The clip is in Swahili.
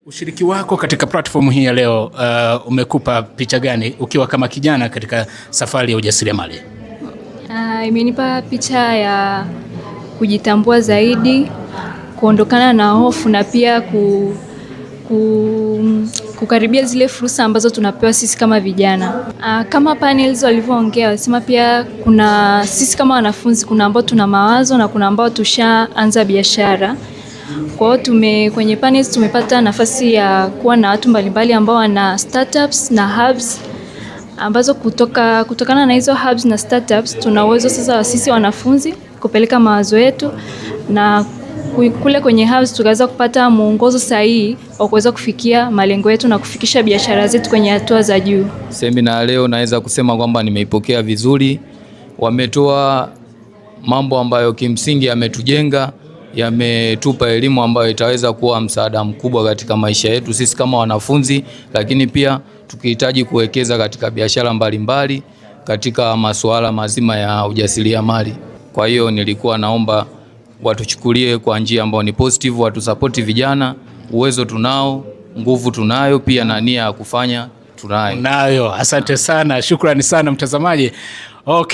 Ushiriki wako katika platform hii ya leo umekupa picha gani ukiwa kama kijana katika safari ya ujasiriamali? Imenipa picha ya kujitambua zaidi, kuondokana na hofu na pia kukaribia zile fursa ambazo tunapewa sisi kama vijana. Kama panels walivyoongea, walisema pia kuna sisi kama wanafunzi kuna ambao tuna mawazo na kuna ambao tushaanza biashara. Kwa hiyo kwenye panels tumepata nafasi ya kuwa na watu mbalimbali ambao wana startups na hubs ambazo kutokana na hizo hubs na startups tuna uwezo sasa wa sisi wanafunzi kupeleka mawazo yetu, na kule kwenye hubs tukaweza kupata mwongozo sahihi wa kuweza kufikia malengo yetu na kufikisha biashara zetu kwenye hatua za juu. Semina leo naweza kusema kwamba nimeipokea vizuri. Wametoa mambo ambayo kimsingi yametujenga, yametupa elimu ambayo itaweza kuwa msaada mkubwa katika maisha yetu sisi kama wanafunzi, lakini pia tukihitaji kuwekeza katika biashara mbalimbali katika masuala mazima ya ujasiriamali. Kwa hiyo nilikuwa naomba watuchukulie kwa njia ambayo ni positive, watusupport vijana. Uwezo tunao, nguvu tunayo, pia na nia ya kufanya tunayo. Asante sana, shukrani sana mtazamaji. Okay.